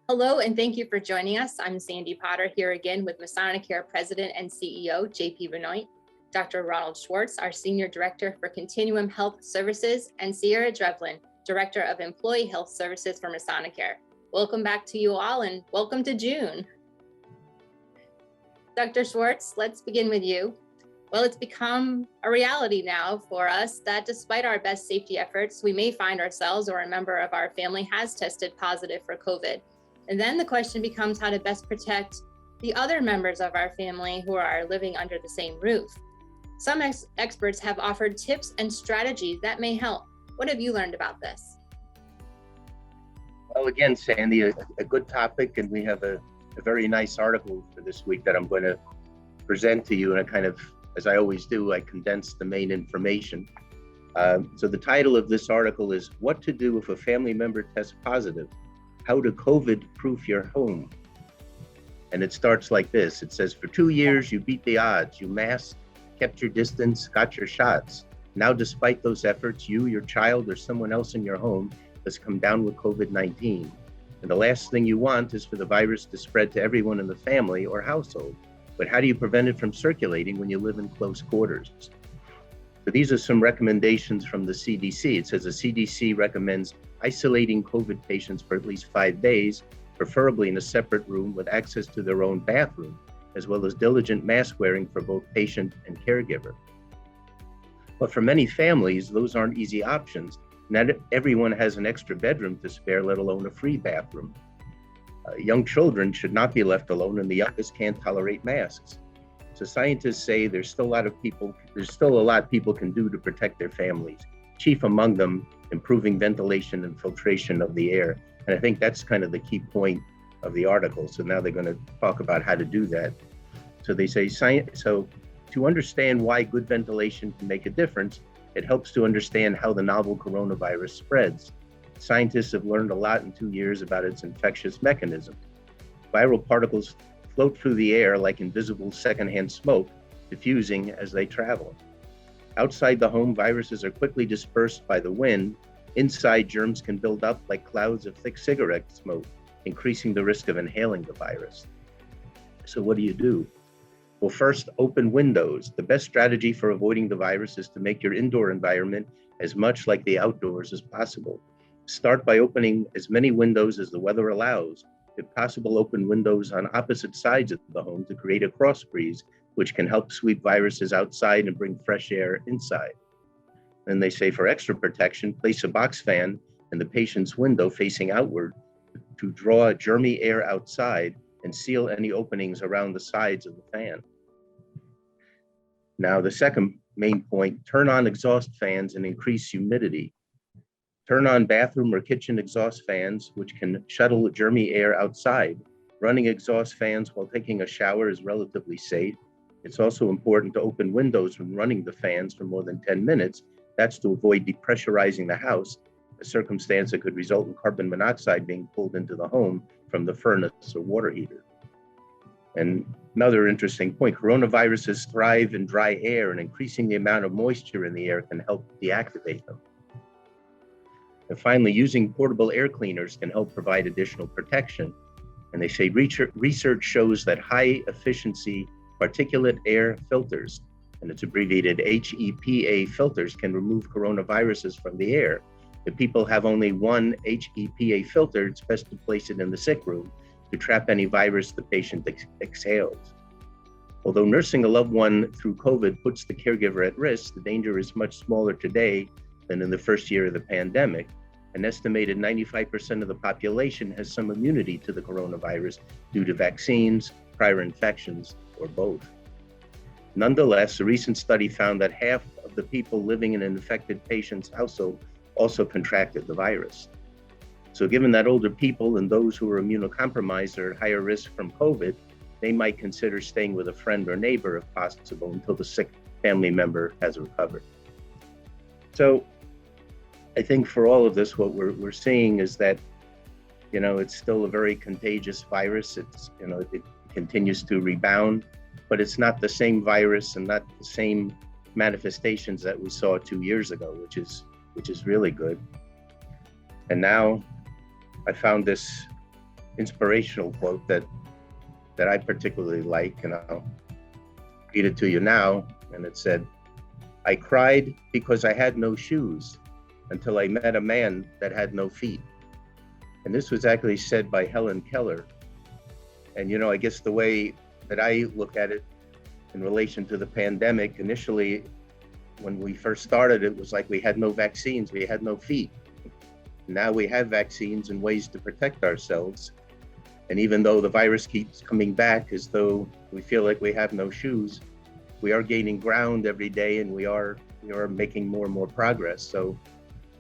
Hello, and thank you for joining us. I'm Sandy Potter here again with Masonicare President and CEO, JP Venoit, Dr. Ronald Schwartz, our Senior Director for Continuum Health Services, and Sierra Drevline, Director of Employee Health Services for Masonicare. Welcome back to you all, and welcome to June. Dr. Schwartz, let's begin with you. Well, it's become a reality now for us that despite our best safety efforts, we may find ourselves or a member of our family has tested positive for COVID. And then the question becomes how to best protect the other members of our family who are living under the same roof. Some experts have offered tips and strategies that may help. What have you learned about this? Well, again, Sandy, a good topic, and we have a very nice article for this week that I'm going to present to you. And I kind of, as I always do, I condense the main information. So the title of this article is What to Do If a Family Member Tests Positive, How to COVID-Proof Your Home. And it starts like this. It says, for 2 years, you beat the odds. You masked, kept your distance, got your shots. Now, despite those efforts, you, your child, or someone else in your home has come down with COVID-19. And the last thing you want is for the virus to spread to everyone in the family or household. But how do you prevent it from circulating when you live in close quarters? So these are some recommendations from the CDC. It says the CDC recommends isolating COVID patients for at least 5 days, preferably in a separate room with access to their own bathroom, as well as diligent mask wearing for both patient and caregiver. But for many families, those aren't easy options. Not everyone has an extra bedroom to spare, let alone a free bathroom. Young children should not be left alone, and the youngest can't tolerate masks. So scientists say there's still a lot people can do to protect their families. Chief among them, improving ventilation and filtration of the air. And I think that's kind of the key point of the article. So now they're going to talk about how to do that. So they say, so to understand why good ventilation can make a difference, it helps to understand how the novel coronavirus spreads. Scientists have learned a lot in 2 years about its infectious mechanism. Viral particles float through the air like invisible secondhand smoke, diffusing as they travel. Outside the home, viruses are quickly dispersed by the wind. Inside, germs can build up like clouds of thick cigarette smoke, increasing the risk of inhaling the virus. So what do? Well, first, open windows. The best strategy for avoiding the virus is to make your indoor environment as much like the outdoors as possible. Start by opening as many windows as the weather allows. If possible, open windows on opposite sides of the home to create a cross breeze, which can help sweep viruses outside and bring fresh air inside. Then they say for extra protection, place a box fan in the patient's window facing outward to draw germy air outside and seal any openings around the sides of the fan. Now, the second main point, turn on exhaust fans and increase humidity. Turn on bathroom or kitchen exhaust fans, which can shuttle germy air outside. Running exhaust fans while taking a shower is relatively safe. It's also important to open windows when running the fans for more than 10 minutes. That's to avoid depressurizing the house, a circumstance that could result in carbon monoxide being pulled into the home from the furnace or water heater. And another interesting point, coronaviruses thrive in dry air, and increasing the amount of moisture in the air can help deactivate them. And finally, using portable air cleaners can help provide additional protection. And they say research shows that high efficiency particulate air filters, and it's abbreviated HEPA filters, can remove coronaviruses from the air. If people have only one HEPA filter, it's best to place it in the sick room to trap any virus the patient exhales. Although nursing a loved one through COVID puts the caregiver at risk, the danger is much smaller today than in the first year of the pandemic. An estimated 95% of the population has some immunity to the coronavirus due to vaccines, prior infections, or both. Nonetheless, a recent study found that half of the people living in an infected patient's household also contracted the virus. So given that older people and those who are immunocompromised are at higher risk from COVID, they might consider staying with a friend or neighbor if possible until the sick family member has recovered. So I think for all of this, what we're seeing is that, it's still a very contagious virus. It's, it continues to rebound, but it's not the same virus and not the same manifestations that we saw 2 years ago, which is really good. And now I found this inspirational quote that I particularly like, and I'll read it to you now. And it said, "I cried because I had no shoes until I met a man that had no feet." And this was actually said by Helen Keller. And, I guess the way that I look at it in relation to the pandemic, initially, when we first started, it was like we had no vaccines, we had no feet. Now we have vaccines and ways to protect ourselves. And even though the virus keeps coming back as though we feel like we have no shoes, we are gaining ground every day, and we are making more and more progress. So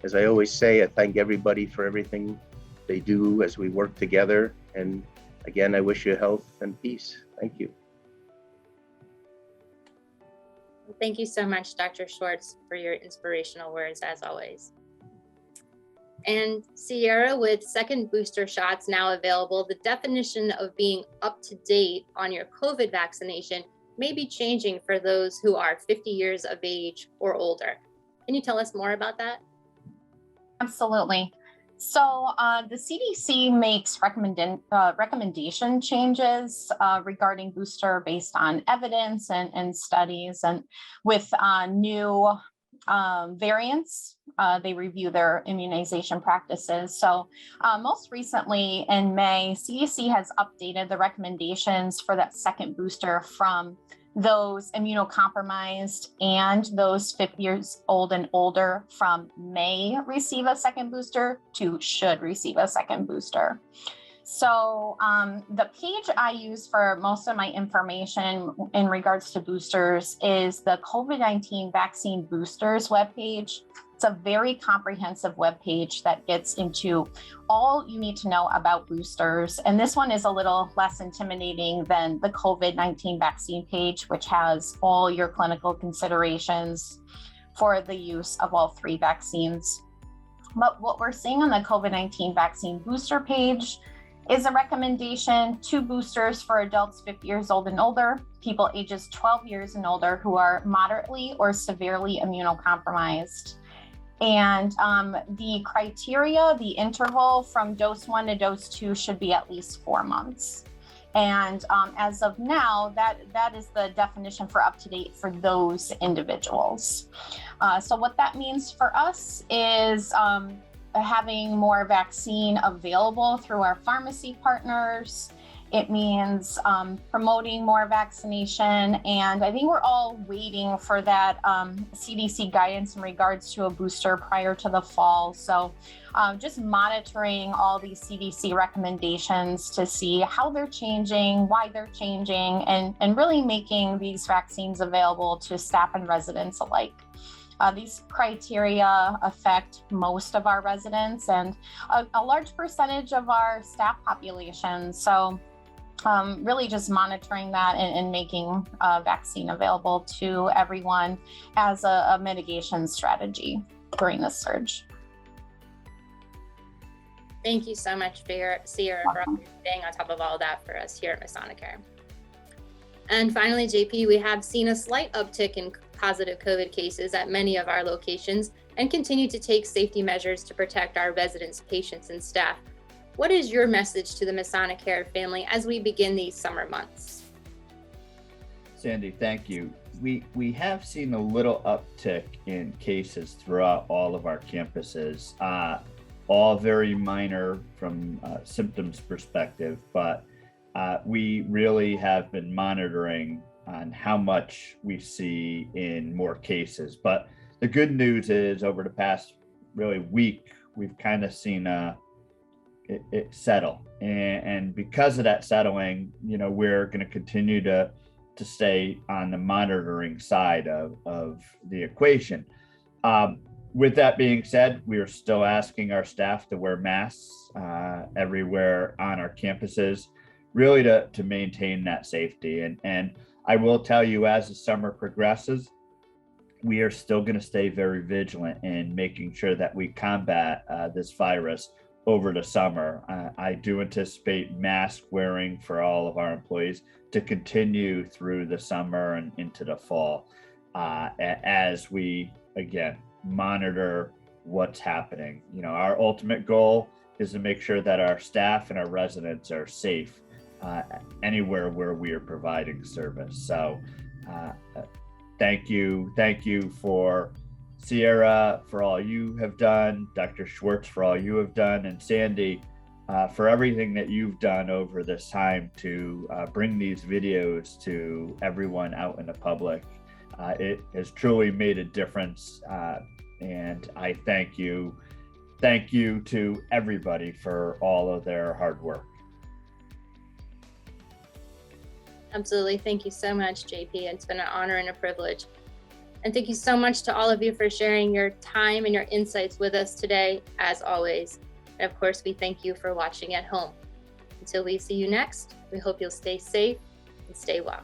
as I always say, I thank everybody for everything they do as we work together. And again, I wish you health and peace. Thank you. Thank you so much, Dr. Schwartz, for your inspirational words, as always. And Sierra, with second booster shots now available, the definition of being up to date on your COVID vaccination may be changing for those who are 50 years of age or older. Can you tell us more about that? Absolutely. So the CDC makes recommendation changes regarding booster based on evidence and studies, and with new variants, they review their immunization practices. So most recently in May, CDC has updated the recommendations for that second booster from those immunocompromised and those 50 years old and older from may receive a second booster to should receive a second booster. So the page I use for most of my information in regards to boosters is the COVID-19 vaccine boosters webpage. It's a very comprehensive webpage that gets into all you need to know about boosters. And this one is a little less intimidating than the COVID-19 vaccine page, which has all your clinical considerations for the use of all three vaccines. But what we're seeing on the COVID-19 vaccine booster page is a recommendation: 2 boosters for adults 50 years old and older, people ages 12 years and older who are moderately or severely immunocompromised. And the criteria, the interval from dose 1 to dose 2 should be at least 4 months. And as of now, that is the definition for up to date for those individuals. So what that means for us is having more vaccine available through our pharmacy partners. It means promoting more vaccination. And I think we're all waiting for that CDC guidance in regards to a booster prior to the fall. So just monitoring all these CDC recommendations to see how they're changing, why they're changing, and really making these vaccines available to staff and residents alike. These criteria affect most of our residents and a large percentage of our staff population. So really just monitoring that and making vaccine available to everyone as a mitigation strategy during this surge. Thank you so much, Sierra, for staying on top of all that for us here at Masonicare. And finally, JP, we have seen a slight uptick in positive COVID cases at many of our locations and continue to take safety measures to protect our residents, patients, and staff. What is your message to the Masonicare family as we begin these summer months? Sandy, thank you. We have seen a little uptick in cases throughout all of our campuses, all very minor from symptoms perspective, but we really have been monitoring on how much we see in more cases. But the good news is over the past really week, we've kind of seen it settle. And because of that settling, we're going to continue to stay on the monitoring side of the equation. With that being said, we are still asking our staff to wear masks everywhere on our campuses, really to maintain that safety. And I will tell you, as the summer progresses, we are still going to stay very vigilant in making sure that we combat this virus over the summer. I do anticipate mask wearing for all of our employees to continue through the summer and into the fall as we, again, monitor what's happening. Our ultimate goal is to make sure that our staff and our residents are safe anywhere where we are providing service. So thank you for Sierra for all you have done, Dr. Schwartz for all you have done, and Sandy for everything that you've done over this time to bring these videos to everyone out in the public. It has truly made a difference, and I thank you. Thank you to everybody for all of their hard work. Absolutely. Thank you so much, JP. It's been an honor and a privilege. And thank you so much to all of you for sharing your time and your insights with us today, as always. And of course, we thank you for watching at home. Until we see you next, we hope you'll stay safe and stay well.